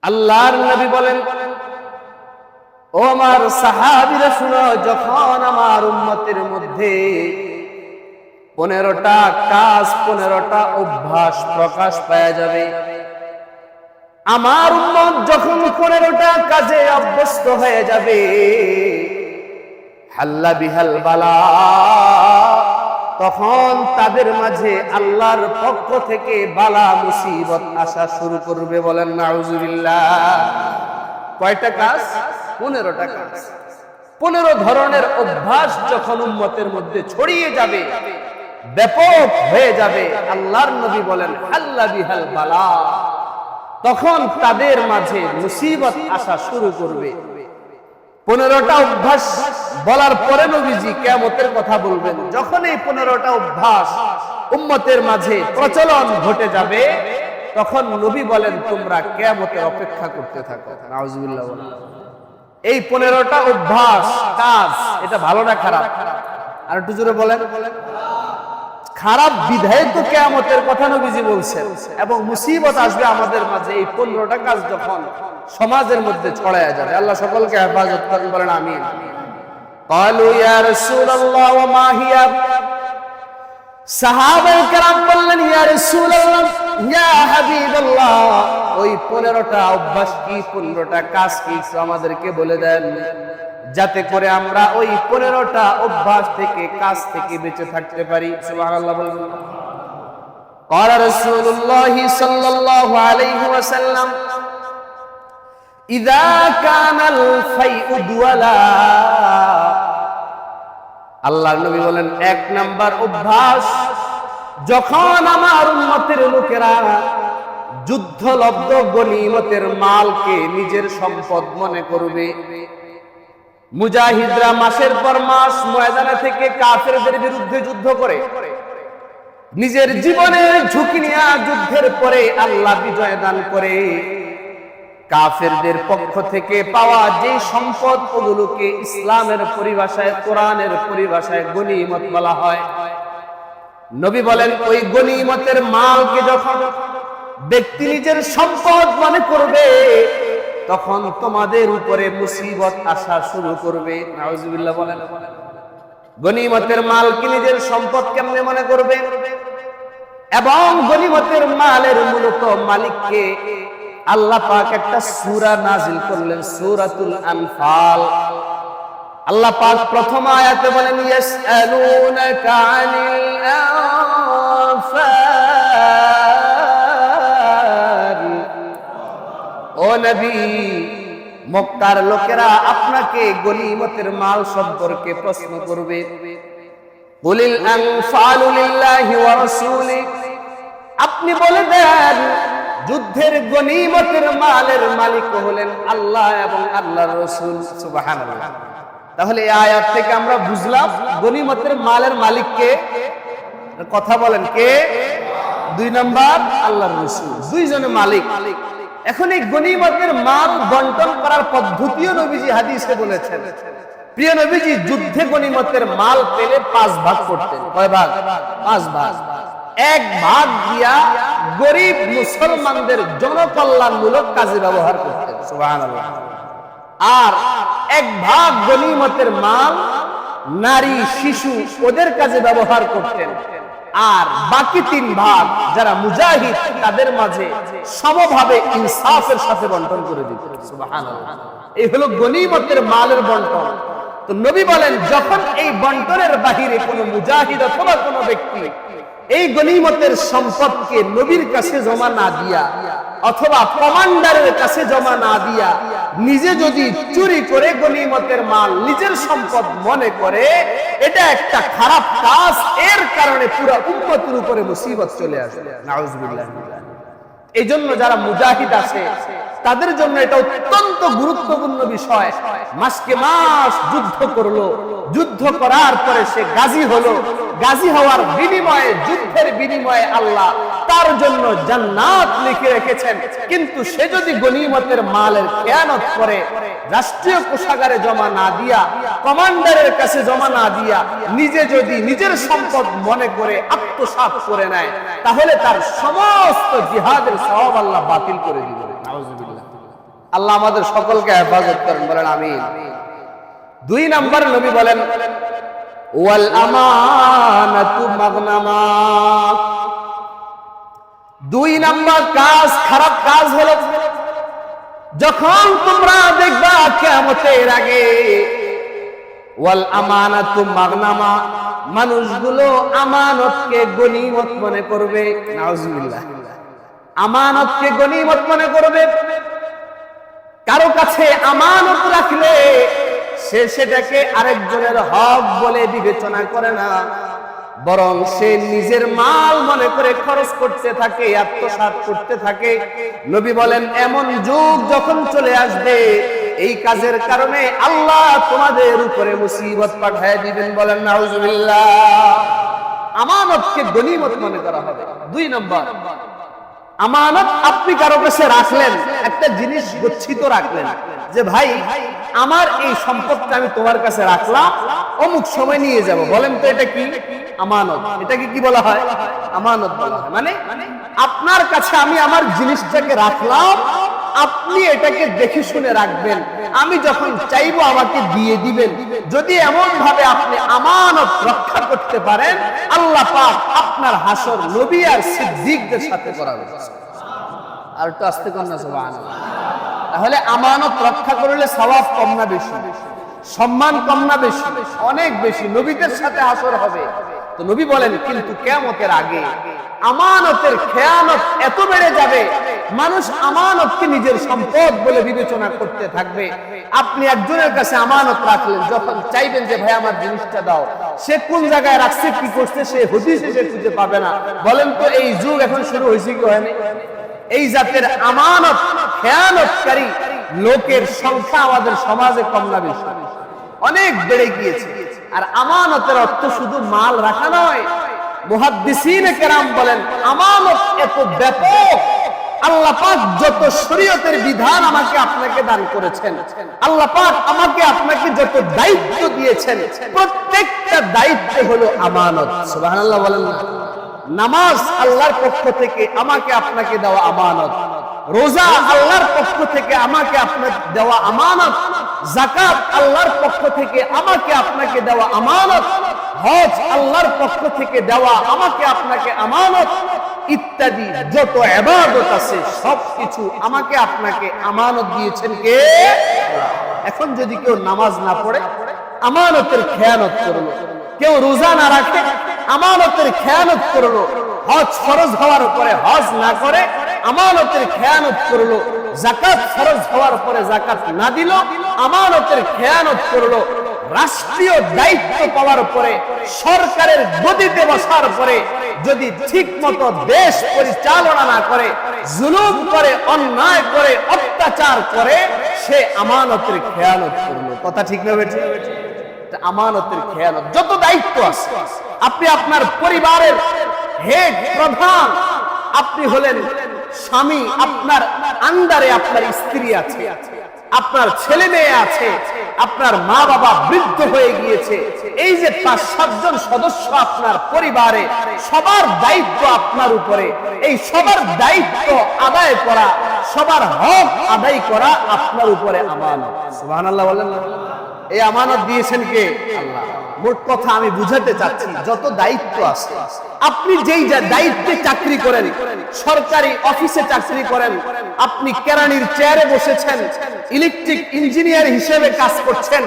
আল্লাহর নবী বলেন, ও আমার সাহাবীরা শুনো, যখন আমার উম্মতের মধ্যে 15টা কাজ 15টা অভ্যাস প্রকাশ পাওয়া যাবে, আমার উম্মত যখন 15টা কাজে অভ্যস্ত হয়ে যাবে, হাল্লা বিহাল বালা, তখন তাদের মাঝে আল্লাহর পক্ষ থেকে বালা মুসিবত আসা শুরু করবে। বলেন নাউজুবিল্লাহ। কয়টা কাজ? 15টা কাজ। 15 ধরনের অভ্যাস যখন উম্মতের মধ্যে ছড়িয়ে যাবে, ব্যাপক হয়ে যাবে, আল্লাহর নবী বলেন হাল্লা বিহাল বালা, তখন তাদের মাঝে মুসিবত আসা শুরু করবে। 15টা অভ্যাস বলার পরে নবীজি কিয়ামতের কথা বলবেন। যখন এই 15টা অভ্যাস উম্মতের মাঝে প্রচলন ঘটে যাবে, তখন নবী বলেন তোমরা কিয়ামতের অপেক্ষা করতে থাকো। নাউজুবিল্লাহ। এই 15টা অভ্যাস কাজ, এটা ভালো না খারাপ? আর একটু জোরে বলেন। খারাপ বিধায় তো কিয়ামতের কথা নবীজি বলছেন, এবং মুসিবত আসবে আমাদের মাঝে এই 15টা কাজ যখন সমাজের মধ্যে ছড়ায়া যাবে। আল্লাহ সকলকে হেফাজত করেন, বলেন আমিন। ক্বালু ইয়া রাসূলুল্লাহ ওয়া মা হিয়া, সাহাবায়ে কেরাম বললেন ইয়া রাসূলুল্লাহ, ইয়া হাবিবাল্লাহ, ওই 15টা অভ্যাস কি, 15টা কাজ কি, আমাদেরকে বলে দেন, যাতে করে আমরা ওই 15টা অভ্যাস থেকে কাজ থেকে বেঁচে থাকতে পারি। সুবহানাল্লাহ বলুন। ক্বালা রাসূলুল্লাহ সাল্লাল্লাহু আলাইহি ওয়াসাল্লাম, ইযা কানাল ফাইউ দুওয়ালা, আল্লাহর নবী বলেন 1 নাম্বার অভ্যাস, যখন আমার উম্মতের লোকেরা যুদ্ধলব্ধ গনিমতের মালকে নিজের সম্পদ মনে করবে। মুজাহিদরা মাসের পর মাস ময়দানে থেকে কাফেরদের বিরুদ্ধে যুদ্ধ করে, নিজের জীবনের ঝুঁকি নিয়ে যুদ্ধের পরে আল্লাহ বিজয় দান করে, কাফেরদের পক্ষ থেকে পাওয়া যে সম্পদ, ওগুলোকে ইসলামের পরিভাষায়, কোরআনের পরিভাষায় গনিমত বলা হয়। নবী বলেন ওই গনিমতের মালকে যখন ব্যক্তি নিজের সম্পদ মনে করবে, তখন তোমাদের উপরে মুসিবত আসা শুরু করবে। নাউজুবিল্লাহ বলেন। গনিমতের মালকে নিজের সম্পদ কেমনে মনে করবে, এবং গনিমতের মালের মূলত মালিককে আল্লাহ পাক একটা সূরা নাজিল করলেন, সূরাতুল আনফাল। আল্লাহ পাক প্রথম আয়াতে বলেন ইয়াসআলুনাকা আনিল আনফাল, ও নবী, মক্কার লোকেরা আপনাকে গনিমতের মাল সম্পর্কে প্রশ্ন করবে। কুলিল আনফালু লিল্লাহি ওয়া রাসূলি, আপনি বলে দেন যুদ্ধের গনিমতের মালের মালিক হলেন আল্লাহ এবং আল্লাহর রাসূল। সুবহানাল্লাহ। তাহলে এই আয়াত থেকে আমরা বুঝলাম গনিমতের মালের মালিক কে? কথা বলেন কে? 2 নাম্বার আল্লাহর রাসূল, দুইজনে মালিক। এখন এই গনিমতের মাল বন্টন করার পদ্ধতিও নবীজি হাদিসে বলেছেন। প্রিয় নবীজি যুদ্ধে গনিমতের মাল পেলে 5 ভাগ করতেন। কয় ভাগ? 5 ভাগ। 1 ভাগ দিয়া গরিব মুসলমানদের জনকল্যাণমূলক কাজে ব্যবহার করতেন। সুবহানাল্লাহ। আর 1 ভাগ গনিমতের মাল নারী শিশু ওদের কাজে ব্যবহার করতেন। আর বাকি 3 ভাগ যারা মুজাহিদ তাদের মাঝে সমভাবে ইনসাফের সাথে বন্টন করে দিতেন। সুবহানাল্লাহ। এই হলো গনিমতের মালের বন্টন। তো নবী বলেন যখন এই বন্টনের বাহিরে কোনো মুজাহিদ অথবা কোনো ব্যক্তি এই গনিমতের সম্পদকে নবীর কাছে জমা না দিয়া অথবা কমান্ডারের কাছে জমা না দিয়া নিজে যদি চুরি করে গনিমতের মাল নিজের সম্পদ মনে করে, এটা একটা খারাপ কাজ। এর কারণে পুরো উম্মতের উপরে মুসিবত চলে আসবে। নাউজুবিল্লাহ। এই জন্য যারা মুজাহিদ আছে তাদের জন্য এটা অত্যন্ত গুরুত্বপূর্ণ বিষয়। মাসকে মাস যুদ্ধ করলো, যুদ্ধ করার পরে সে গাজী হলো, গাজী হওয়ার বিনিময়ে, যুদ্ধের বিনিময়ে আল্লাহ তার জন্য জান্নাত লিখে রেখেছেন। কিন্তু সে যদি গনিমতের মালের খেয়ানত করে, রাষ্ট্রীয় কোষাগারে জমা না দিয়া, কমান্ডারের কাছে জমা না দিয়া নিজে যদি নিজের সম্পদ মনে করে আত্মসাৎ করে নেয়, তাহলে তার সমস্ত জিহাদের সওয়াব আল্লাহ বাতিল করে দিবেন। নাউজুবিল্লাহ। আল্লাহ আমাদের সকলকে হেফাজত করেন, বলেন আমিন। 2 নাম্বার নবী বলেন ওয়াল আমানাতু মাগনামা। 2 নাম্বার কাজ, খারাপ কাজ হলো যখন তোমরা দেখবা কিয়ামতের আগে ওয়াল আমানাতু মাগনামা, মানুষগুলো আমানতকে গনিমত মনে করবে। নাউজুবিল্লাহ। আমানতকে গনিমত মনে করবে। কারো কাছে আমানত রাখলে সে সেটাকে আরেকজনের হক বলে বিবেচনা করে না, বরং সে নিজের মাল মনে করে খরচ করতে থাকে, আত্মসাৎ করতে থাকে। নবী বলেন এমন যুগ যখন চলে আসবে, এই কাজের কারণে আল্লাহ তোমাদের উপরে মুসিবত পাঠিয়ে দিবেন, বলেন নাউজুবিল্লাহ। আমানতকে গনিমত মনে করা হবে। 2 নম্বর, আমানত আপনি কারো কাছে রাখলেন, একটা জিনিস গচ্ছিত রাখলেন যে ভাই আমার এই সম্পদটা আমি তোমার কাছে রাখলাম, অমুক সময় নিয়ে যাব। বলেন তো এটা কি? আমানত। এটাকে কি বলা হয়? আমানত বলা হয়। মানে আপনার কাছে আমি আমার জিনিসটাকে রাখলাম, আপনি এটাকে দেখে শুনে রাখবেন, আমি যখন চাইবো আমাকে দিয়ে দিবেন। যদি এমন ভাবে আপনি আমানত রক্ষা করতে পারেন, আল্লাহ পাক আপনার হাসর নবী আর সিদ্দিকদের সাথে করাবে। আর একটু আস্তে কর না সুবহানাল্লাহ। তাহলে আমানত রক্ষা করলে সওয়াব কম না বেশি? সম্মান কম না বেশি? অনেক বেশি। নবীদের সাথে হাসর হবে। তো নবী বলেন কিন্তু কিয়ামতের আগে আমানতের খেয়ানত এত বেড়ে যাবে, মানুষ আমানতকে নিজের সম্পদ বলে বিবেচনা করতে থাকবে। আপনি একজনের কাছে আমানত রাখলেন, যখন চাইবেন যে ভাই আমার জিনিসটা দাও, সে কোন জায়গায় রাখছে, কি করছে, সে হদিসে সে খুঁজে পাবে না। বলেন তো এই যুগ এখন শুরু হয়েছে কি হয়নি? এই জাতের আমানত খেয়ানতকারী লোকের সংখ্যা আমাদের সমাজে কম না বেশি? অনেক বেড়ে গিয়েছে। আর আমানতের অর্থ শুধু মাল রাখা নয়। মুহাদ্দিসিনে কেরাম বলেন আমানত এত ব্যাপক। আল্লাহ পাক যত শরীয়তের বিধান আমাকে আপনাকে দান করেছেন, আল্লাহ পাক আমাকে আপনাকে যত দায়িত্ব দিয়েছেন, প্রত্যেকটা দায়িত্ব হলো আমানত। সুবহানাল্লাহ বলেন না? নামাজ আল্লাহর পক্ষ থেকে আমাকে আপনাকে দেওয়া আমানত, রোজা আল্লাহর পক্ষ থেকে আমাকে আপনাকে দেওয়া আমানত, যাকাত আল্লাহর পক্ষ থেকে আমাকে আপনাকে দেওয়া আমানত, হজ আল্লাহর পক্ষ থেকে দেওয়া আমাকে আপনাকে আমানত, ইত্যাদি যত ইবাদত আছে সবকিছু আমাকে আপনাকে আমানত দিয়েছেন কে? আল্লাহ। এখন যদি কেউ নামাজ না পড়ে আমানতের খেয়ানত করলো, কেউ রোজা না রাখে আমানতের খেয়ানত করলো, হজ ফরজ হওয়ার পরে হজ না করে আমানতের খেয়ানত করলো, যাকাত ফরজ হওয়ার পরে যাকাত না দিল আমানতের খেয়ানত করলো, রাষ্ট্রীয় দায়িত্ব পাওয়ার পরে সরকারের গদিতে বসার পরে যদি ঠিক মতো দেশ পরিচালনা না করে, জুলুম করে, অন্যায় করে, অত্যাচার করে, সে আমানতের খেয়ানত করলো। কথা ঠিক না বেঠিক? আমানতের খেয়ানত যত দায়িত্ব আছে, আপনি আপনার পরিবারের হেড, প্রধান, আপনি হলেন স্বামী, আপনার আন্ডারে আপনার স্ত্রী আছে, আপনার ছেলে মেয়ে আছে, আপনার মা বাবা বৃদ্ধ হয়ে গিয়েছে, এই যে 5-7 জন সদস্য আপনার পরিবারে, সবার দায়িত্ব আপনার উপরে। এই সবার দায়িত্ব আদায় করা, সবার হক আদায় করা আপনার উপরে আমানত। সুবহানাল্লাহ বলেন না? এই আমানত দিয়েছেন কে? আল্লাহ। মোট কথা আমি বুঝাতে চাচ্ছি, যত দায়িত্ব আছে, আপনি যেই দায়িত্বে চাকরি করেন, সরকারি অফিসে চাকরি করেন, আপনি কেরানির চেয়ারে বসেছেন, ইলেকট্রিক ইঞ্জিনিয়ার হিসেবে কাজ করছেন,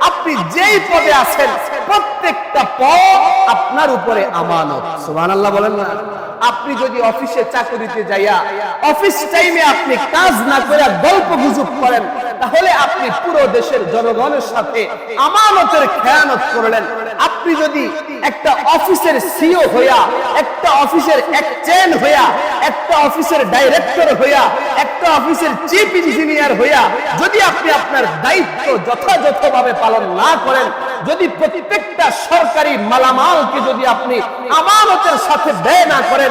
আপনি যেই পদে আছেন প্রত্যেকটা পদ আপনার উপরে আমানত। সুবহানাল্লাহ বলেন না? আপনি যদি অফিসে চাকরিতে যাইয়া অফিস টাইমে আপনি কাজ না করে গল্প গুজব করেন, তাহলে আপনি পুরো দেশের জনগণের সাথে আমানতের খেয়ানত করলেন। আপনি যদি একটা অফিসের সিও হইয়া, একটা অফিসের এক্সচেঞ্জ হইয়া, একটা অফিসের ডাইরেক্টর হইয়া, একটা অফিসের চিফ ইঞ্জিনিয়ার হইয়া যদি আপনি আপনার দায়িত্ব যথাযথভাবে পালন না করেন, যদি প্রত্যেকটা সরকারি মালামালকে যদি আপনি আমানতের সাথে ব্যয় না করেন,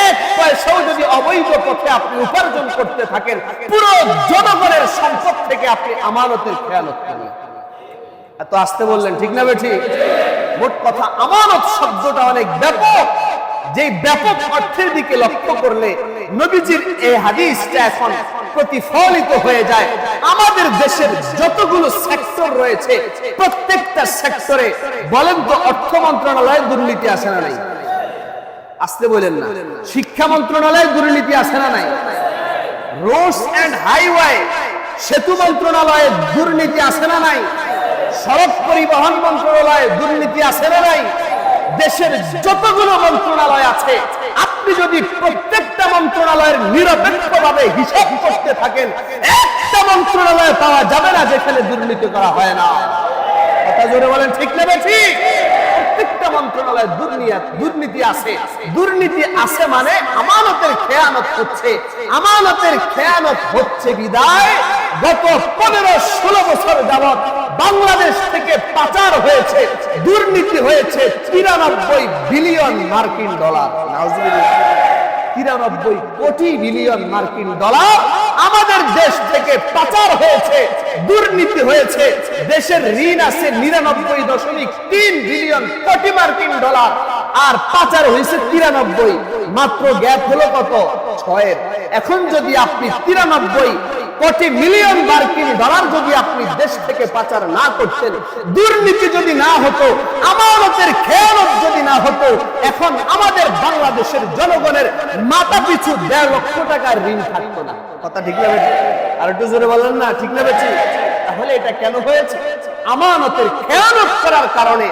এক পয়সাও যদি অবৈধ পথে আপনি উপার্জন করতে থাকেন, পুরো জনগণের সম্পদ থেকে আপনি আমানতের খেয়ানত করবেন। এত আসতে বললেন, ঠিক না বেঠিক? মোট কথা আমানত শব্দটা অনেক ব্যাপক। যে ব্যাপক অর্থের দিকে লক্ষ্য করলে নবীজির এই হাদিসটা এখন প্রতিফলিত হয়ে যায়। আমাদের দেশের যতগুলো সেক্টর রয়েছে প্রত্যেকটা সেক্টরে বলেন তো অর্থ মন্ত্রণালয়ে দুর্নীতি আছে না নাই? আসতে বলেন না। শিক্ষা মন্ত্রণালয়ে দুর্নীতি আছে না নাই? রোডস এন্ড হাইওয়ে সেতু মন্ত্রণালয়ে দুর্নীতি আছে না নাই? সড়ক পরিবহন মন্ত্রণালয়ে দুর্নীতি আছে না নাই? দেশের যতগুলো মন্ত্রণালয় আছে আপনি যদি প্রত্যেকটা মন্ত্রণালয়ের নিরপেক্ষভাবে হিসাব করতে থাকেন একটা মন্ত্রণালয়ে পাওয়া যাবে না যেখানে দুর্নীতি করা হয় না। কথা জোরে বলেন, ঠিক না ঠিক? প্রত্যেকটা মন্ত্রণালয়ে দুর্নীতি আছে। দুর্নীতি আছে মানে আমানতের খেয়ানত হচ্ছে। আমানতের খেয়ানত হচ্ছে বিদায় গত 15-16 বছর যাবত বাংলাদেশ থেকে পাচার হয়েছে, দুর্নীতি হয়েছে 93 বিলিয়ন মার্কিন ডলার। নাউজুবিল্লাহ, 93 কোটি বিলিয়ন মার্কিন ডলার আমাদের দেশ থেকে পাচার হয়েছে, দুর্নীতি হয়েছে। দেশের ঋণ আছে 99.3 বিলিয়ন কোটি মার্কিন ডলার, আর পাচার হয়েছে 93। মাত্র গ্যাপ হলো কত? 6-এর। এখন যদি আপনি 93 কোটি মিলিয়ন মার্কিন ডলার যদি আপনি দেশ থেকে পাচার না করতেন, দুর্নীতি যদি না হতো, আমানতের খেয়ানত যদি না হতো, এখন আমাদের বাংলাদেশের জনগণের মাথা পিছু 1.5 লক্ষ টাকার ঋণ থাকতো না। কথা ঠিক না বেশি? আর একটু জোরে বলেন না, ঠিক না বেশি? তাহলে এটা কেন হয়েছে? আমানতের খেয়ানত করার কারণে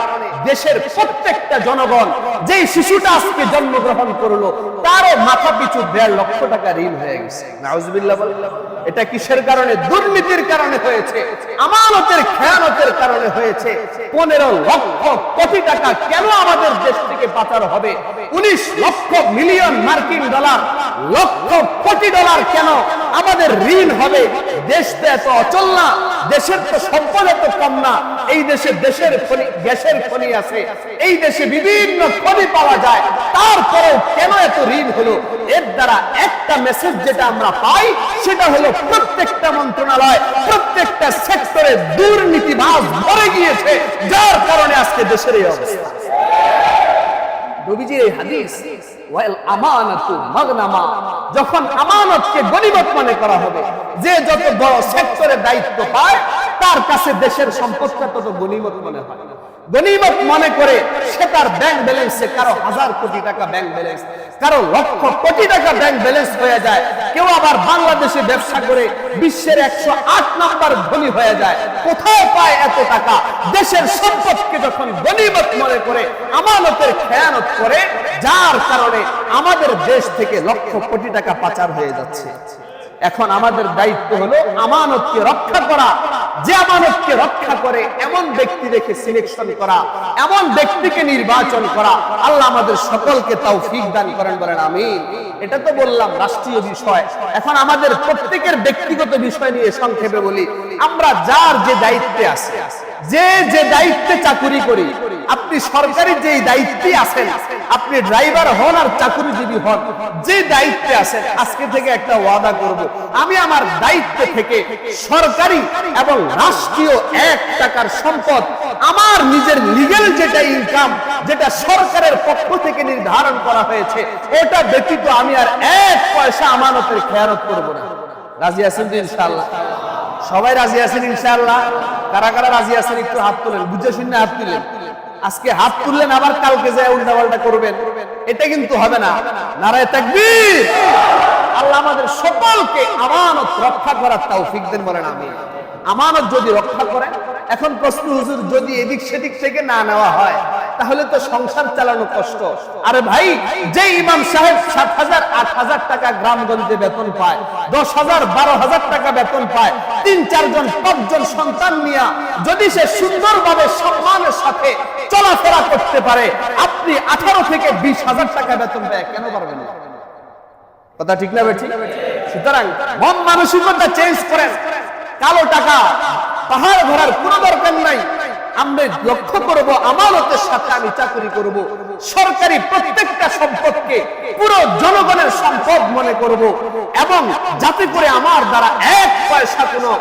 দেশের প্রত্যেকটা জনগণ, যেই শিশুটা আজকে জন্মগ্রহণ করলো তারও মাথা পিছু 1.5 লক্ষ টাকা ঋণ হয়ে গেছে। নাউজুবিল্লাহ বলেন। এটা কিসের কারণে? দুর্নীতির কারণে হয়েছে, আমানতের খেয়ানতের কারণে হয়েছে। 15 লক্ষ কোটি টাকা কেন আমাদের দেশ থেকে পাচার হবে? 19 লক্ষ মিলিয়ন মার্কিন ডলার, লক্ষ কোটি ডলার কেন আমাদের ঋণ হবে? দেশ তো এত অচল না, দেশের তো সম্পদ এত কম না। এই দেশে দেশের খনি, গ্যাসের খনি আছে, এই দেশে বিভিন্ন খনি পাওয়া যায়, তারপরেও কেন এত ঋণ হলো? এর দ্বারা একটা মেসেজ যেটা আমরা পাই সেটা হলো প্রত্যেকটা মন্ত্রণালয়, প্রত্যেকটা সেক্টরে দুর্নীতিবাজ ভরে গিয়েছে, যার কারণে আজকে দেশের এই অবস্থা। নবীজির এই হাদিস, ওয়াল আমানাতু মাগনামা, যখন আমানতকে গনিমত মনে করা হবে, যে যত বড় সেক্টরে দায়িত্ব পায় তার কাছে দেশের সম্পদটা তত গনিমত মনে হয়। গনিমত মনে করে সে তার ব্যাংক ব্যালেন্সে, কারো 1000 কোটি টাকা ব্যাংক ব্যালেন্স, কারো লক্ষ কোটি টাকা ব্যাংক ব্যালেন্স হয়ে যায়। কেউ আবার বাংলাদেশে ব্যবসা করে বিশ্বের 108 নম্বর ধনী হয়ে যায়। কোথায় পায় এত টাকা? দেশের সম্পদকে যখন গনিমত মনে করে আমানতের খেয়ানত করে, যার কারণে আমাদের দেশ থেকে লক্ষ কোটি টাকা পাচার হয়ে যাচ্ছে। এখন আমাদের দায়িত্ব হলো আমানতকে রক্ষা করা। যে আমানতকে রক্ষা করে এমন ব্যক্তি দেখে সিলেকশন করা, এমন ব্যক্তিকে নির্বাচন করা। আল্লাহ আমাদের সকলকে তৌফিক দান করেন, বলেন আমিন। এটা তো বললাম রাষ্ট্রীয় বিষয়। এখন আমাদের প্রত্যেকের ব্যক্তিগত বিষয় নিয়ে সংক্ষেপে বলি। আমরা যার যে দায়িত্বে আছে, যে দায়িত্বে চাকরি করি, আপনি সরকারি যেই দায়িত্বে আছেন, আপনি ড্রাইভার হন আর চাকরিজীবী হন, যে দায়িত্বে আছেন, আজকে থেকে একটা ওয়াদা করব, আমি আমার দায়িত্ব থেকে সরকারি এবং রাষ্ট্রীয় 1 টাকার সম্পদ, আমার নিজের লিগ্যাল যেটা ইনকাম, যেটা সরকারের পক্ষ থেকে নির্ধারণ করা হয়েছে, ওটা ব্যতীত আমি আর 1 পয়সা আমানতের খেয়ানত করব না। রাজি আছেন তো ইনশাআল্লাহ? সবাই রাজি আছেন ইনশাআল্লাহ? কারা কারা রাজি আছেন একটু হাত তুলেন, বুঝে শুনে হাত তুলেন। আজকে হাত তুললেন, আবার কালকে যায় উল্টাপাল্টা করবেন, এটা কিন্তু হবে না। নারায়ে তাকবীর। আল্লাহ আমাদের সকলকে আমানত রক্ষা করার তৌফিক দেন, বলেন আমিন। আমানত যদি রক্ষা করেন, এখন প্রশ্ন, হুজুর যদি এদিক সেদিক থেকে না নেওয়া হয় তাহলে তো সংসার চালানো কষ্ট। আরে ভাই, যে ইমাম সাহেব 7,000 8,000 টাকা গ্রামগঞ্জে বেতন পায়, 10,000 12,000 টাকা বেতন পায়, 3-4 জন 5 জন সন্তান নিয়ে যদি সে সুন্দরভাবে সম্মানের সাথে চলাফেরা করতে পারে, আপনি 18 থেকে 20,000 টাকা বেতন পায়, কেন পারবেন না? কথা ঠিক না বেঠিক? সুতরাং মন মানসিকতা চেঞ্জ করেন। কালো টাকা পাহাড় ভরার কোনো দরকার নাই। আমরা লক্ষ্য করব আমানতের সাথে আমি চাকরি করব, সরকারি প্রত্যেকটা সম্পদকে পুরো জনগণের সম্পদ মনে করব, এবং যাতে করে আমার দ্বারা 1 পয়সা কোনো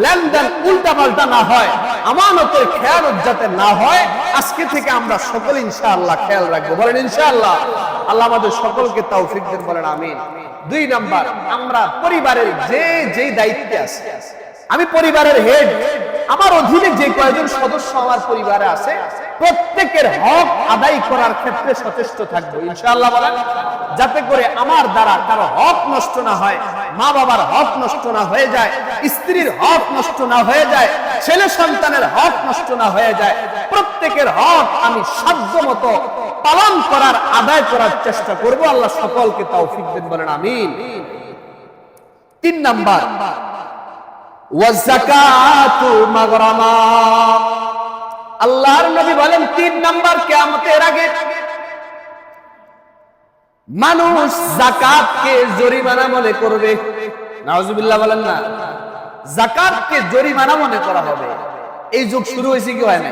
লেনদেন উল্টাপাল্টা না হয়, আমানতের খেয়ানত যাতে না হয়, আজকে থেকে আমরা সকলে ইনশাআল্লাহ খেয়াল রাখবো, বলেন ইনশাআল্লাহ। আল্লাহ আমাদের সকলকে তৌফিক দেন, বলেন আমিন। 2 নাম্বার, আমরা পরিবারের যে দায়িত্বে আছি, আমি পরিবারের হেড, আমার অধীনে যে কয়েকজন সদস্য আমার পরিবারে আছে, প্রত্যেকের হক আদায় করার ক্ষেত্রে সচেষ্ট থাকবো ইনশাআল্লাহ, বলেন, যাতে করে আমার দ্বারা কারো হক নষ্ট না হয়, মা বাবার হক নষ্ট না হয়ে যায়, স্ত্রীর হক নষ্ট না হয়ে যায়, ছেলে সন্তানের হক নষ্ট না হয়ে যায়। প্রত্যেকের হক আমি সাধ্যমতো পালন করার, আদায় করার চেষ্টা করব। আল্লাহ সকলকে তৌফিক দেন, বলেন আমিন। 3 নাম্বার, ওয়াযাকাতু মাগরামা। আল্লাহর নবী বলেন 3 নাম্বার, কিয়ামতের আগে মানুষ যাকাতকে জরিমানা মনে করবে। নাউজুবিল্লাহ বলেন না, যাকাতকে জরিমানা মনে করা হবে। এই যুগ শুরু হয়েছে কি হয় না?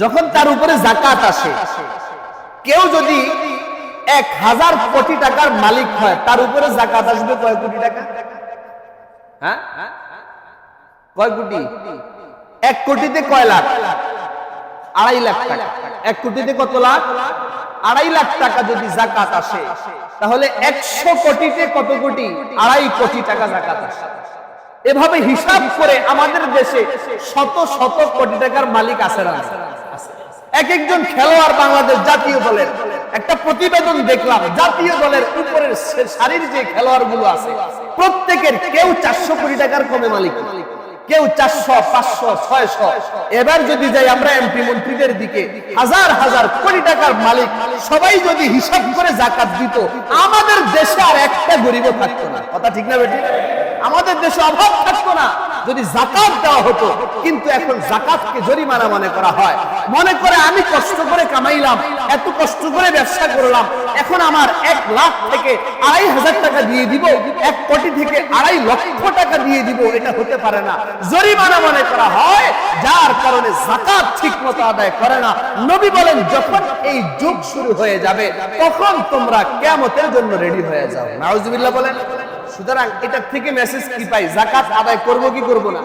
যখন তার উপরে যাকাত আসে, কেউ যদি 1000 কোটি টাকার মালিক হয়, তার উপরে যাকাত আসবে কয় কোটি টাকা? হ্যাঁ, কয় কোটি? 1 কোটিতে কয় লাখ? 2.5 লাখ টাকা। 1 কোটিতে কত লাখ? 2.5 লাখ টাকা যদি যাকাত আসে, তাহলে 100 কোটিতে কত কোটি? 2.5 কোটি টাকা যাকাত আসে। এভাবে হিসাব করে আমাদের দেশে শত শত কোটি টাকার মালিক আছে না? এক একজন খেলোয়াড় বাংলাদেশ জাতীয় দলের, একটা প্রতিবেদন দেখলাম, জাতীয় দলের উপরের সারির যে খেলোয়াড় গুলো আছে, প্রত্যেকের কেউ 400 কোটি টাকার কমে মালিক, কেউ 400, 500, 600। এবার যদি যাই আমরা এমপি মন্ত্রীদের দিকে, হাজার হাজার কোটি টাকার মালিক, সবাই যদি হিসাব করে যাকাত দিত, আমাদের দেশে আর একটা গরিবও থাকতো না। কথা ঠিক না বেটি? আমাদের দেশে অভাব থাকতো না যদি যাকাত দেওয়া হতো। কিন্তু এখন যাকাতকে জরিমানা মনে করা হয়, মনে করে আমি কষ্ট করে কামাইলাম, এত কষ্ট করে ব্যবসা করলাম, এখন আমার 1 লাখ থেকে 2.5 টাকা দিয়ে দিব, 1 কোটি থেকে 2.5 লক্ষ টাকা দিয়ে দিব। এটা হতে পারে না, জরিমানা মনে করা হয়, যার কারণে যাকাত ঠিকমতো আদায় করে না। নবী বলেন, যখন এই যুগ শুরু হয়ে যাবে, তখন তোমরা কিয়ামতের জন্য রেডি হয়ে যাও। নাউজুবিল্লাহ বলেন। সুতরাং এটা থেকে মেসেজ কি পাই? যাকাত আদায় করব কি করব না?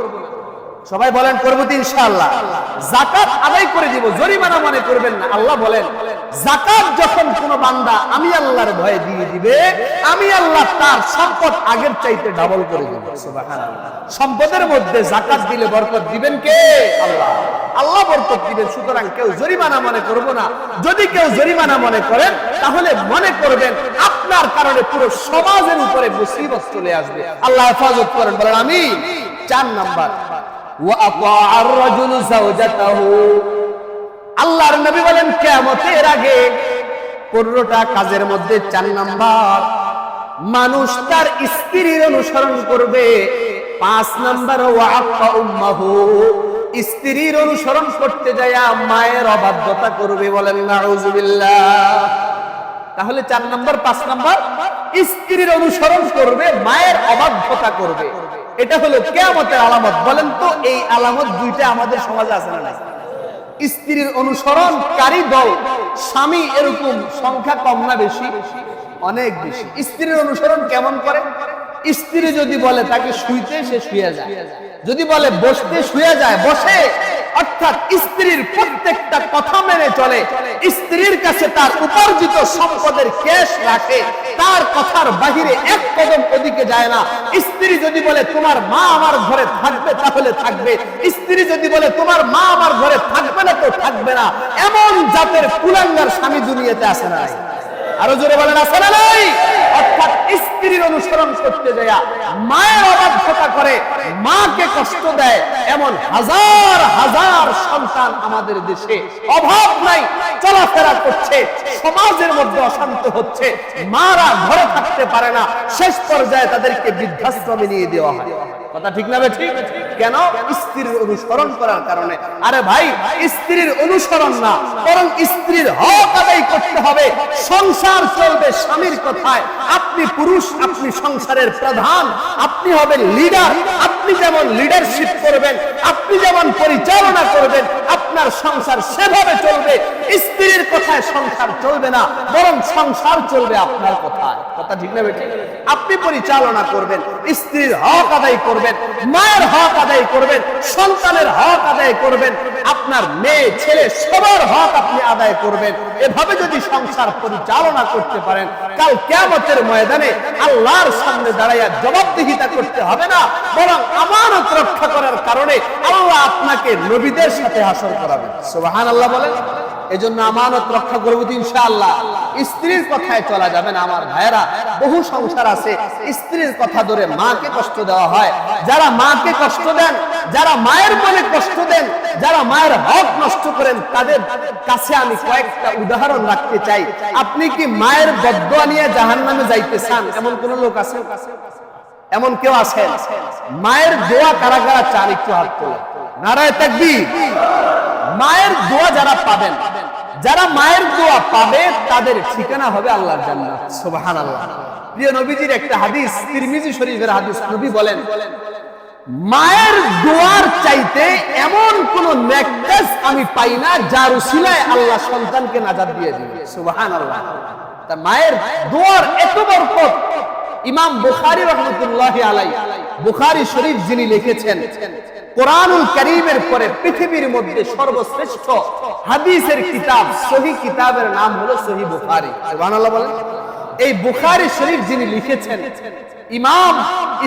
সবাই বলেন করব তো ইনশাআল্লাহ। যাকাত আদায় করে দিব, জরিমানা মনে করবেন না। আল্লাহ বলেন, যাকাত যখন কোন বান্দা আমি আল্লাহর ভয়ে দিয়ে দিবে, আমি আল্লাহ তার সম্পদ আগের চাইতে ডাবল করে দেব। সুবহানাল্লাহ। সম্পদের মধ্যে যাকাত দিলে বরকত দিবেন কে? আল্লাহ। আল্লাহ বরকত দিবেন। সুতরাং কেউ জরিমানা মনে করব না। যদি কেউ জরিমানা মনে করেন, তাহলে মনে করবেন আপনার কারণে পুরো সমাজের উপরে মুসিবত চলে আসবে। আল্লাহ হেফাজত করেন, বলেন আমিন। 4 নাম্বার, ওয়া আতাআর রাজুলু যাওজাতাহু। আল্লাহর নবী বলেন, কিয়ামতের আগে 15টা কাজের মধ্যে 4 নাম্বার, মানুষ তার স্ত্রীর অনুসরণ করবে। 5 নাম্বার, ওয়া আক্কা উম্মাহু। স্ত্রীর অনুসরণ করতে যায় মায়ের অবাধ্যতা করবে। বলেন নাউজুবিল্লাহ। তাহলে 4 নাম্বার, 5 নাম্বার, স্ত্রীর অনুসরণ করবে, মায়ের অবাধ্যতা করবে। এটা হলো কিয়ামতের আলামত। বলেন তো, এই আলামত 2টা আমাদের সমাজে আছে না নাই? স্ত্রীর অনুসরণকারী দল, স্বামী এরকম সংখ্যা কম না বেশি? অনেক বেশি। স্ত্রীর অনুসরণ কেমন করে? স্ত্রী যদি বলে তাকে শুইতে, সে শুয়ে যায়। যদি বলে বসতে, শুয়ে যায়, বসে। অর্থাৎ স্ত্রীর প্রত্যেকটা কথা মেনে চলে। স্ত্রীর কাছে তার উপার্জিত সম্পদের ক্যাশ রাখে, তার কথার বাহিরে 1 কদম ওদিকে যায় না। স্ত্রী যদি বলে তোমার মা আমার ঘরে থাকবে, তাহলে থাকবে। স্ত্রী যদি বলে তোমার মা আমার ঘরে থাকবে না, তো থাকবে না। এমন জাতের কুলাঙ্গার স্বামী দুনিয়াতে আছে না? আরো জোরে বলেন, আছে না নাই? অর্থাৎ স্ত্রীর অনুসরণ করতে যায় মায়ের অবাধ্যতা করে, মাকে কষ্ট দেয়, এমন হাজার হাজার সন্তান আমাদের দেশে অভাব নাই, চলাফেরা করছে, সমাজের মধ্যে অশান্ত হচ্ছে, মারা ঘরে থাকতে পারে না, শেষ পর্যায়ে তাদেরকে বৃদ্ধাশ্রমে নিয়ে দেওয়া হয়। কথা ঠিক না ঠিক? কেন? স্ত্রীর অনুসরণ করার কারণে। আরে ভাই, স্ত্রীর অনুসরণ না, বরং স্ত্রীর হক আদায় করতে হবে। সংসার চলবে স্বামীর কথায়। আপনি পুরুষ, আপনি সংসারের প্রধান, আপনি হবেন লিডার। আপনি যেমন লিডারশিপ করবেন, আপনি যেমন পরিচালনা করবেন, আপনার সংসার সেভাবে চলবে। স্ত্রীর কথায় সংসার চলবে না, বরং সংসার চলবে আপনার কথায়। কথা ঠিক না বেঠিক? আপনি পরিচালনা করবেন, স্ত্রীর হক আদায় করবেন, মায়ের হক আদায় করবেন, সন্তানের হক আদায় করবেন, আপনার মেয়ে ছেলে সবার হক আপনি আদায় করবেন। এভাবে যদি সংসার পরিচালনা করতে পারেন, কাল কিয়ামতের ময়দানে আল্লাহর সামনে দাঁড়াইয়া জবাবদিহিতা করতে হবে না, বরং আমানত রক্ষা করার কারণে আল্লাহ আপনাকে নবীদের সাথে হাসর করাবেন। সুবহানাল্লাহ বলেন। এজন্য আমানত রক্ষা করব ইনশাআল্লাহ। স্ত্রীর কথায় চলা যাবে না আমার ভাইরা। বহু সংসার আছে স্ত্রীর কথা ধরে মাকে কষ্ট দেওয়া হয়। যারা মাকে কষ্ট দেন, যারা মায়ের মনে কষ্ট দেন, যারা মায়ের হক নষ্ট করেন, তাদের কাছে আমি কয়েকটা উদাহরণ রাখতে চাই। আপনি কি মায়ের বদদোয়া নিয়ে জাহান্নামে যাইতে চান? এমন কোন লোক আছে? এমন কেউ আছেন? মায়ের দোয়া কারা কারা চান? একটু হাত তোলেন। নারায়ে তাকবীর। মায়ের দোয়া যারা পাবেন, যারা মায়ের দোয়া পাবে, তাদের ঠিকানা হবে আল্লাহর জান্নাত। সুবহানাল্লাহ। প্রিয় নবীজির একটা হাদিস, তিরমিজি শরীফের হাদিস, নবী বলেন, মায়ের দোয়ার চাইতে এমন কোন নেক কাজ আমি পাই না যার উসিলায় আল্লাহ সন্তানকে নাজাত দিয়ে দিবে। সুবহানাল্লাহ। তা মায়ের দোয়ার এত বরকত। ইমাম বুখারী রাহমাতুল্লাহি আলাইহি, বুখারী শরীফ যিনি লিখেছেন, কোরআনুল কারীমের পরে পৃথিবীর মধ্যে সর্বশ্রেষ্ঠ হাদিসের কিতাব, সহিহ কিতাবের নাম হলো সহিহ বুখারী। সুবহানাল্লাহ বলেন। এই বুখারী শরীফ যিনি লিখেছেন, ইমাম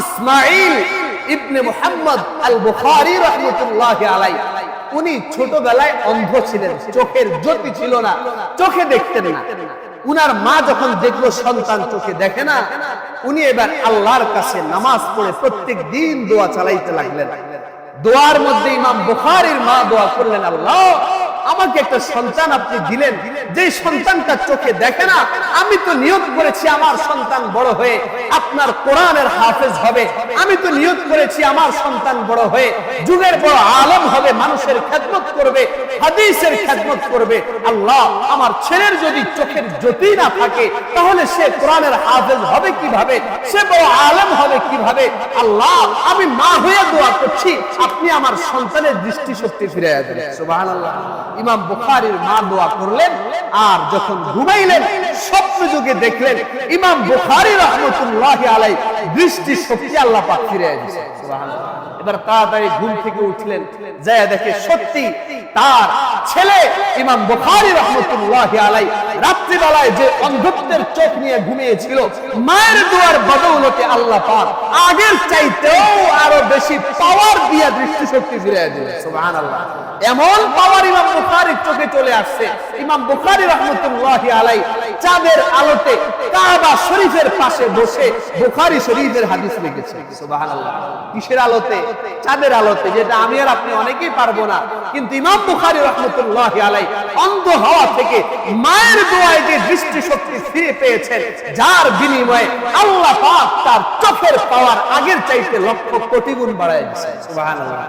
ইসমাঈল ইবনে মুহাম্মদ আল বুখারী রাহমাতুল্লাহি আলাইহি, উনি ছোটবেলায় অন্ধ ছিলেন, চোখের জ্যোতি ছিল না, চোখে দেখতেন না। উনার মা যখন দেখলো সন্তান চোখে দেখে না, উনি এবার আল্লাহর কাছে নামাজ পড়ে প্রত্যেক দিন দোয়া চালাইতে লাগলেন। দোয়ার মধ্যে ইমাম বুখারীর মা দোয়া করলেন, আল্লাহ আমাকে একটা সন্তান আপনি দিলেন, যে সন্তানটা চোখে দেখে না, আমি তো নিয়ত করেছি আমার সন্তান বড় হয়ে আপনার কোরআনের হাফেজ হবে, আমি তো নিয়ত করেছি আমার সন্তান বড় হয়ে যুগের বড় আলেম হবে, মানুষের খেদমত করবে, হাদিসের খেদমত করবে। আল্লাহ আমার ছেলের যদি চোখের জ্যোতি না থাকে, তাহলে সে কোরআনের হাফেজ হবে কিভাবে, সে বড় আলেম হবে কিভাবে? আল্লাহ আমি মা হয়ে দোয়া করছি, আপনি আমার সন্তানের দৃষ্টিশক্তি ফিরিয়ে দেন। সুবহানাল্লাহ। ইমাম বুখারীর মা দোয়া করলেন, আর যখন ঘুমাইলেন স্বপ্ন যুগে দেখলেন ইমাম বুখারী রাহমাতুল্লাহি আলাইহি দৃষ্টি শক্তি আল্লাহ পাক ফিরিয়ে দিয়েছেন। সুবহানাল্লাহ। এবার তাড়াতাড়ি ঘুম থেকে উঠলেন, যায় দেখে সত্যি তার ছেলে ইমাম বুখারী রাহমাতুল্লাহি আলাইহি রাত্রি বেলায় যে অন্ধত্বের চোখ নিয়ে ঘুমিয়েছিল, মায়ের দোয়ার বদৌলতে আল্লাহ পাক আগের চাইতেও আরো বেশি পাওয়ার দিয়া দৃষ্টিশক্তি ফিরিয়ে দিলেন। সুবহানাল্লাহ। এমন পাওয়ার ইমাম বুখারীর চোখে চলে আসছে। ইমাম বুখারী রাহমাতুল্লাহি আলাইহি চাঁদের আলোতে কাবা শরীফের পাশে বসে বুখারী শরীফের হাদিস লিখেছেন। সুবহানাল্লাহ। কিসের আলোতে? চাঁদের আলোতে, যেটা আমি আর আপনি অনেকেই পারবো না। কিন্তু ইমাম বুখারী রাহমাতুল্লাহি আলাইহি অন্ধ হওয়া থেকে মায়ের দোয়ায় যে দৃষ্টিশক্তি ফিরে পেয়েছেন, যার বিনিময়ে আল্লাহ পাক তার চোখের পাওয়ার আগের চাইতে লক্ষ কোটি গুণ বাড়ায় দিয়েছেন। সুবহানাল্লাহ।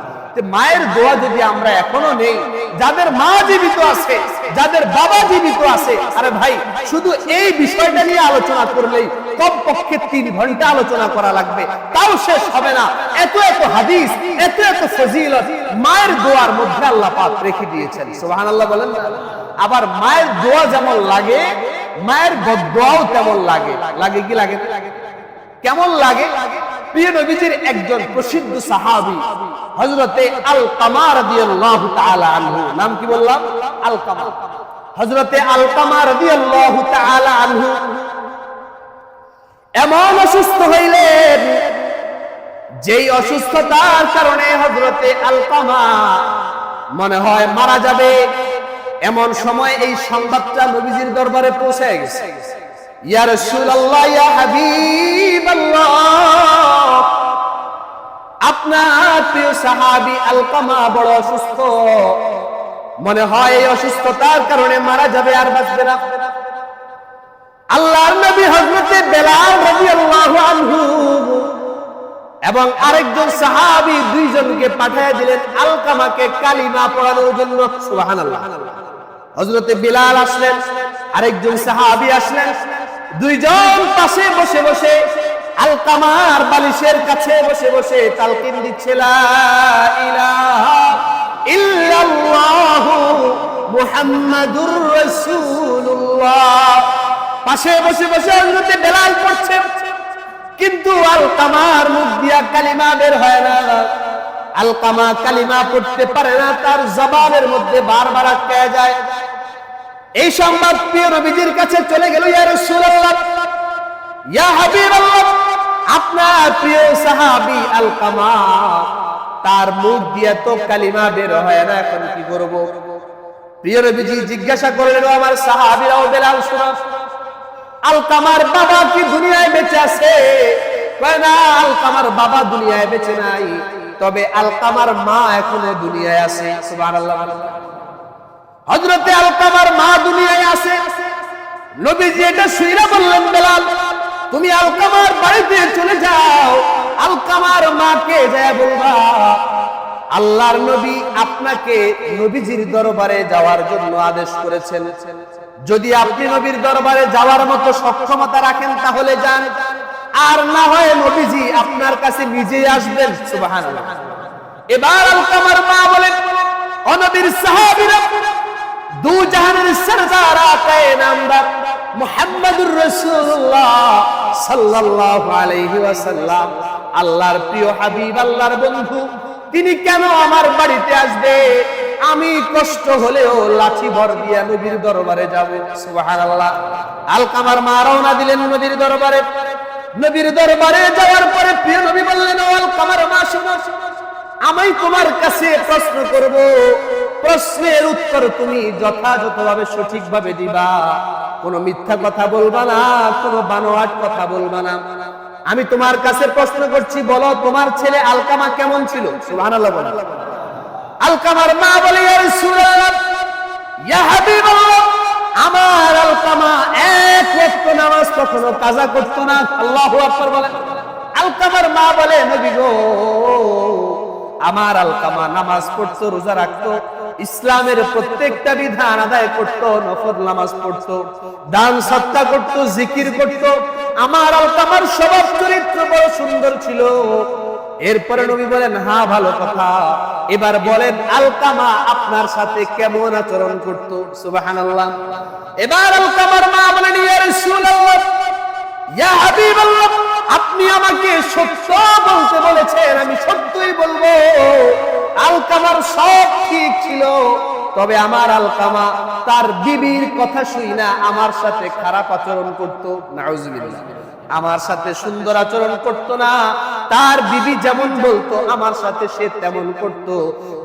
মায়ের দোয়া যদি আমরা এখনো নেই, যাদের মা জীবিত আছে, যাদের বাবা জীবিত আছে, আরে ভাই শুধু এই বিষয়টা নিয়ে আলোচনা করলেই কমপক্ষে 3 ঘন্টা আলোচনা করা লাগবে, তাও শেষ হবে না। এত এত হাদিস, এত এত ফজিলত মায়ের দোয়ার মধ্যে আল্লাহ পাক রেখে দিয়েছেন। সুবহানাল্লাহ বলেন না? আবার মায়ের দোয়া যেমন লাগে, মায়ের বদদোয়াও তেমন লাগে। লাগে কি লাগে? কেমন লাগে? প্রিয় নবীজির একজন প্রসিদ্ধ সাহাবী হযরতে আলকামা রাদিয়াল্লাহু তাআলা আনহু, নাম কি বললাম? আলকামা। হযরতে আলকামা রাদিয়াল্লাহু তাআলা আনহু এমন অসুস্থ হইলেন, যেই অসুস্থতার কারণে হযরতে আলকামা মনে হয় মারা যাবে। এমন সময় এই সংবাদটা নবীজির দরবারে পৌঁছে গেছে। ইয়া রাসূলুল্লাহ, ইয়া হাবিবাল্লাহ, আপনার প্রিয় সাহাবী আলকামা বড় অসুস্থ, মনে হয় এই অসুস্থতার কারণে মারা যাবে, আর বাঁচবে না। আল্লাহর নবী হযরতে বেলাল রাদিয়াল্লাহু আনহু এবং আরেকজন সাহাবী, দুইজনকে পাঠিয়ে দিলেন আলকামাকে কালিমা পড়ানোর জন্য। সুবহানাল্লাহ। হযরতে বেলাল আসলেন, আরেকজন সাহাবী আসলেন, দুইজন পাশে বসে বসে আলকামার বালিশের কাছে বসে বসে তালকিন দিচ্ছে, লা ইলাহা ইল্লাল্লাহু মুহাম্মাদুর রাসূলুল্লাহ। পাশে বসে বসে হযরত বেলাল পড়ছে, কিন্তু আলকামার মুখ দিয়া কালিমা বের হয় না। আলকামা কালিমা পড়তে পারে না, তার জবানের মধ্যে বারবার আটকে যায়। এই সংবাদ প্রিয় নবীজির কাছে চলে গেল। ইয়া রাসূলুল্লাহ, ইয়া হাবিবাল্লাহ, আপনার প্রিয় সাহাবী আলকামা, তার মুখ দিয়া তো কালিমা বের হয় না, এখন কি করব? প্রিয় নবীজি জিজ্ঞাসা করলেন, আমার সাহাবীরাও বেলাল শোনো, আলকামার বাবা কি দুনিয়ায় বেঁচে আছে? কয় না, আলকামার বাবা দুনিয়ায় বেঁচে নাই, তবে আলকামার মা এখনো দুনিয়ায় আছে। সুবহানাল্লাহ। হযরতে আলকামার মা দুনিয়ায় আছে। নবীজি এটা শুইরা বললেন, বেলাল তুমি আলকামার বাড়িতে চলে যাও, আলকামার মাকে যায় বলবা আল্লাহর নবী আপনাকে নবীজির দরবারে যাওয়ার জন্য আদেশ করেছেন। যদি আপনি নবীর দরবারে যাওয়ার মতো সক্ষমতা রাখেন তাহলে যান, আর না হয় নবীজি আপনার কাছে নিজেই আসবেন। সুবহানাল্লাহ। এবার আলকামার মা বলেন, ও নবীর সাহাবীরা, দু জাহানের সরদার আকায়ে নামদার মুহাম্মাদুর রাসূলুল্লাহ সাল্লাল্লাহু আলাইহি ওয়াসাল্লাম, আল্লাহর প্রিয় হাবিব, আল্লাহর বন্ধু, তিনি কেন আমার বাড়িতে আসবে? আমি কষ্ট হলেও লাঠি ভর দিয়া নবীর দরবারে যাব। সুবহানাল্লাহ। আলকামার মা রওনা দিলেন নবীর দরবারে। নবীর দরবারে যাওয়ার পরে প্রিয় নবী বললেন, ও আলকামার মা শোনো, আমি তোমার কাছে প্রশ্ন করব, প্রশ্নের উত্তর তুমি যথাযথভাবে সঠিকভাবে দিবা, কোনো মিথ্যা কথা বলবা না, কোনো বানোয়াট কথা বলবা না। আমি তোমার কাছে প্রশ্ন করছি, বলো তোমার ছেলে আলকামা কেমন ছিল? সুবহানাল্লাহ। আলকামার মা বলে, ইয়া রাসূলুল্লাহ, ইয়া হাবিবাল্লাহ, আমার আলকামা এক ওয়াক্ত নামাজ কখনো কাজা করতো না। আল্লাহু আকবার বলেন। আলকামার মা বলে, নবী গো, আমার আলকামা নামাজ পড়তো, রোজা রাখতো, ইসলামের প্রত্যেকটা বিধান আদায় করতো, নফল নামাজ পড়তো, দান সদকা করতো, জিকির করতো। আমার আলকামার স্বভাব চরিত্র বড় সুন্দর ছিল। এরপরে নবী বলেন, হ্যাঁ ভালো কথা, এবার বলেন আলকামা আপনার সাথে কেমন আচরণ করতো? সুবহানাল্লাহ। এবার আলকামার মা বলেন, ইয়া রাসূলুল্লাহ, ইয়া হাবিবাল্লাহ, আপনি আমাকে সত্য বলতে বলেছেন, আমি সত্যই বলবো। আলকামার সব ঠিক ছিল, তবে আমার আলকামা তার বিবির কথা শুই না আমার সাথে খারাপ আচরণ করতো। নাউজুবিল্লাহ। আমার সাথে সুন্দর আচরণ করতো না, তার বিবি যেমন বলতো আমার সাথে সে তেমন করতো,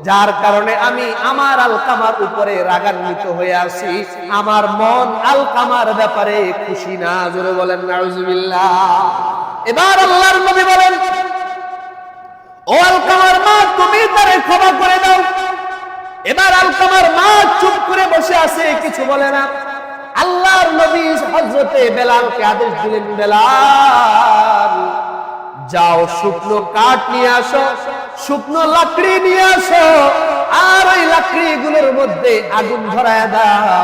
যার কারণে আমি আমার আলকামার উপরে রাগান্বিত হয়ে আসি, আমার মন আলকামার ব্যাপারে খুশি না। জোরে বলেন নাউজুবিল্লাহ। এবার আল্লাহর নবী বলেন, ও আলকামার মা, তুমি তারে ক্ষমা করে দাও। এবার আলকামার মা চুপ করে বসে আছে, কিছু বলে না। আল্লাহর নবী হযরতে বেলালকে আদেশ দিলেন, বেলাল যাও, শুকনো কাঠ নিয়ে আসো, শুকনো লাকড়ি নিয়ে আসো, আর ওই লাকড়িগুলোর মধ্যে আগুন ধরায় দাও,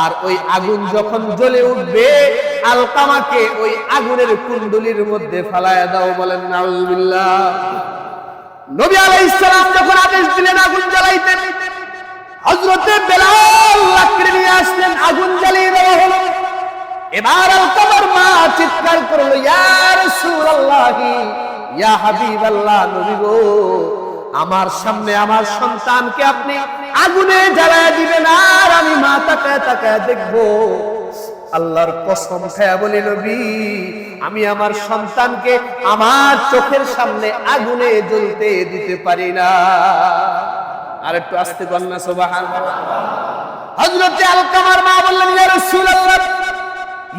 আর ওই আগুন যখন জ্বলে উঠবে আলকামাকে ওই আগুনের কুণ্ডলির মধ্যে ফালায়া দাও। বলেন নাউজুবিল্লাহ। নবী আলাইহিস সালাম যখন আদেশ দিলেন আগুন জ্বালাইতে, হযরতে বেলাল লাকড়ি নিয়ে আসলেন, আগুন জ্বালিয়ে দেওয়া হলো। এবার আলকামার মা চিৎকার করলো, ইয়া রাসূলুল্লাহ, ইয়া হাবিবাল্লাহ, নবী গো, আমার সামনে আমার সন্তানকে আপনি আগুনে জ্বালায় দিবেন, আর আমি মা তাকায় তাকায় দেখবো? আল্লাহর কসম খায়া বলি নবী, আমি আমার সন্তানকে আমার চোখের সামনে আগুনে জ্বলতে দিতে পারি না। আর একটু আস্তে বলেন না সুবহানাল্লাহ। হযরতে আলকামার মা বললেন, ইয়া রাসূলুল্লাহ,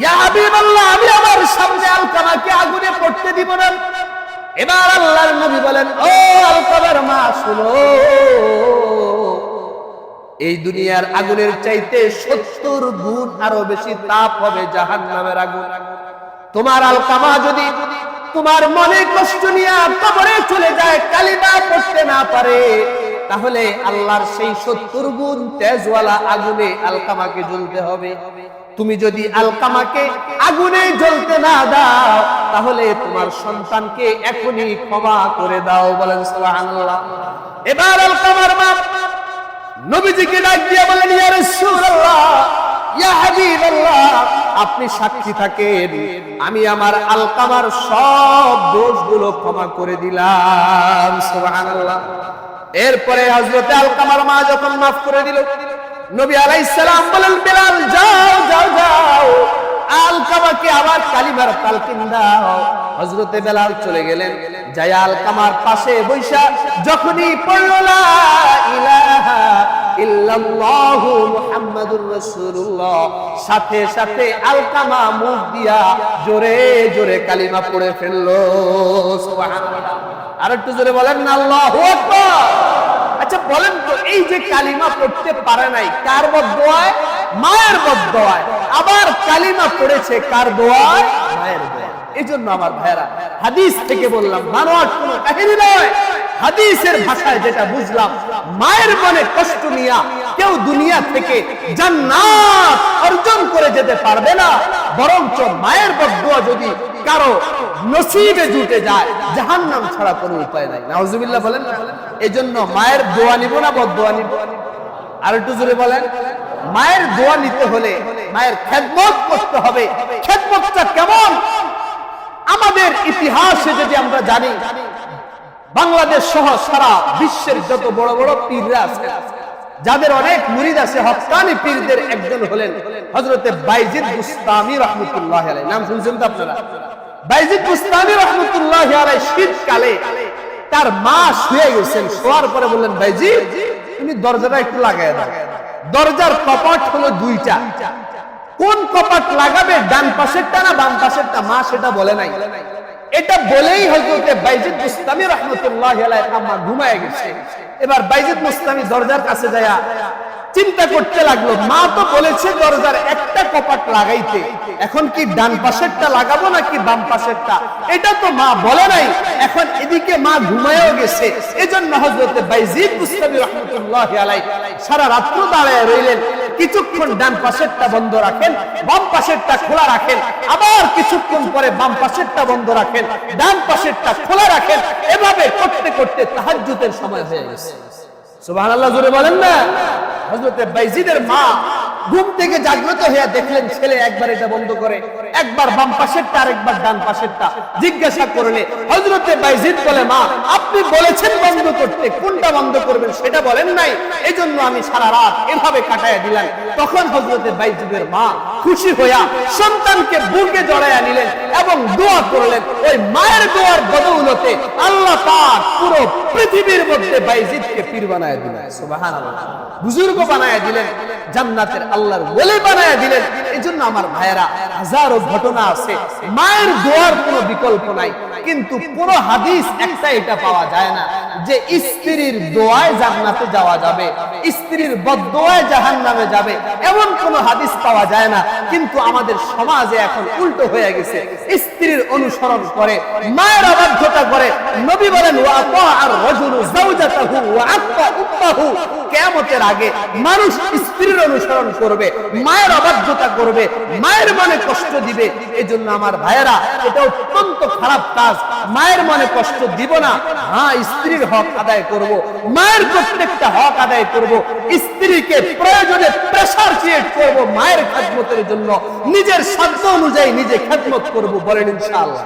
ইয়া হাবিবাল্লাহ, আমি আমার সামনে আলকামাকে আগুনে পড়তে দিব না। এবার আল্লাহর নবী বলেন, ও আলকামার মা শুনো, এই দুনিয়ার আগুনের চাইতে 70 গুণ আরো বেশি তাপ হবে জাহান্নামের আগুন। তোমার আলকামা যদি তোমার মনে কষ্ট নিয়ে কবরে চলে যায়, কালিমা পড়তে না পারে, তাহলে আল্লাহর সেই 70 গুণ তেজওয়ালা আগুনে আলকামাকে জ্বলতে হবে। তুমি যদি আলকামাকে আগুনে জ্বলতে না দাও, তাহলে তোমার সন্তানকে এখনই ক্ষমা করে দাও। বলেন সুবহানাল্লাহ। এবার আলকামার মা নবীজিকে ডাক দিয়ে বলেন, ইয়া রাসূলুল্লাহ, ইয়া হাবিবাল্লাহ, আপনি সাক্ষী থাকেন, আমি আমার আলকামার সব দোষগুলো ক্ষমা করে দিলাম। সুবহানাল্লাহ। এরপরে হযরত আলকামার মা যখন মাফ করে দিল, নবী আলাইহিস সালাম বলেন, বেলাল যাও যাও যাও, আলকামাকে আবার কালিমার তালকিন দাও। হযরতে বেলাল চলে গেলেন, যায় আলকামার পাশে বৈশা যখনই পড়ল লা ইলাহা ইল্লাল্লাহু মুহাম্মাদুর রাসূলুল্লাহ, সাথে সাথে আলকামা মুখ দিয়া জোরে জোরে কালিমা পড়ে ফেললো। সুবহানাল্লাহ। আরেকটু জোরে বলেন না আল্লাহু আকবার। আচ্ছা বলেন তো, এই যে কালিমা পড়তে পারে নাই, কার বদদোয়ায়? মায়ের বদদোয়ায়। আবার কালিমা পড়েছে কার দোয়ায়? মায়ের দোয়ায়। এজন্য আমার ভাইরা, হাদিস থেকে বললাম, বানোয়াট কোনো কাহিনী নয়, হাদিসের ভাষায় যেটা বুঝলাম, মায়ের মনে কষ্ট নিয়া কেউ দুনিয়া থেকে জান্নাত অর্জন করে যেতে পারবে না, বরঞ্চ মায়ের বদদোয়া যদি কারো নসিবে জুটে যায়, জাহান্নাম ছাড়া কোনো উপায় নাই। নাউজুবিল্লাহ বলেন না। এজন্য মায়ের দোয়া নিব না বদদোয়া নিব? আর একটু জোরে বলেন। মায়ের দোয়া নিতে হলে মায়ের খেদমত করতে হবে। খেদমতটা কেমন? আমাদের ইতিহাসে যদি আমরা জানি, বাংলাদেশ সহ সারা বিশ্বের যত বড় বড় পীররা আছে, যাদের অনেক মুরিদ আছে, হক্কানি পীরদের একজন হলেন হযরতে বাইজিদ বুস্তামি রাহমাতুল্লাহি আলাইহি। নাম শুনছেন তো আপনারা? বাইজিদ বুস্তামি রাহমাতুল্লাহি আলাইহি শীতকালে তার মা শুয়ে গেছেন, শোয়ার পরে বললেন, বাইজিদ তুমি দরজাটা একটু লাগায় দাও। দরজার কপাট হলো দুইটা, কোন কপাট লাগাবে, ডান পাশেরটা না বাম পাশেরটা? মা সেটা বলে নাই। এটা বলেই হযরতে বাইজিদ বুস্তামি রাহমাতুল্লাহি আলাইহি আম্মা ঘুমায় গেছে। এবার বাইজিদ বুস্তামি দরজার কাছে যায় চিন্তা করতে লাগলো, মা তো বলেছে দরজার একটা কপাট লাগাইতে, এখন কি ডান পাশেরটা লাগাবো নাকি বাম পাশেরটা? এটা তো মা বলে নাই। এখন এদিকে মা ঘুমায়ও গেছে, এজন্য হযরতে বাইজিদ বুস্তামি রাহমাতুল্লাহি আলাইহি সারা রাত্র দাঁড়ায় রইলেন। কিছুক্ষণ ডান পাশেরটা বন্ধ রাখেন, বাম পাশেরটা খোলা রাখেন, আবার কিছুক্ষণ পরে বাম পাশেরটা বন্ধ রাখেন, ডান পাশেরটা খোলা রাখেন। এভাবে করতে করতে তাহাজ্জুদের সময় হয়ে গেছে। সুবহানাল্লাহ, জোরে বলেন না। হযরতে বাইজিদের মা ঘুম থেকে জাগ্রত হয়ে দেখলেন ছেলে একবার এটা বন্ধ করে, একবার বাম পাশেরটা আর একবার ডান পাশেরটা। জিজ্ঞাসা করলে হযরতে বাইজিদ বলে, মা আপনি বলেছেন বন্ধ করতে, কোনটা বন্ধ করবেন সেটা বলেন নাই, এজন্য আমি সারা রাত এভাবে কাটায়া দিলাম। তখন হযরতে বাইজিদের মা খুশি হইয়া সন্তানকে বুকে জড়াইয়া নিলেন এবং দোয়া করলেন। ওই মায়ের দোয়ার বদৌলতে আল্লাহ পাক পুরো পৃথিবীর মধ্যে বাইজিদকে পীর বানায় দিলেন। সুবহানাল্লাহ। বুজুর্গ বানায় দিলেন, জান্নাতের আল্লাহর ওলি বানায় দিলেন। এজন্য আমার ভাইয়েরা, হাজারো ঘটনা আছে, মায়ের দোয়ার কোনো বিকল্প নাই। কিন্তু কোন হাদিস একটা এটা পাওয়া যায় না যে স্ত্রীর দোয়ায় জান্নাতে যাওয়া যাবে, স্ত্রীর বদদোয়ায় জাহান্নামে যাবে, এমন কোন হাদিস পাওয়া যায় না। কিন্তু আমাদের সমাজে এখন উল্টো হয়ে গেছে, স্ত্রীর অনুসরণ করে, মায়ের অবাধ্যতা করে। নবী বলেন, ওয়া আতাআর রাজুলু যাওজাতাহু ওয়া আত্তা উম্মাহু। কিয়ামতের আগে মানুষ স্ত্রীর অনুসরণ করবে, মায়ের অবাধ্যতা করবে, মায়ের মনে কষ্ট দিবে। এজন্য আমার ভাইয়েরা, এটা অত্যন্ত খারাপ কাজ। মায়ের মনে কষ্ট দিব না, হ্যাঁ স্ত্রীর হক আদায় করব, মায়ের প্রত্যেকটা হক আদায় করব। স্ত্রীকে প্রয়োজনে প্রেসার ক্রিয়েট করব মায়ের খেদমতের জন্য, নিজের সাধ্য অনুযায়ী নিজে খেদমত করব। বলেন ইনশাআল্লাহ।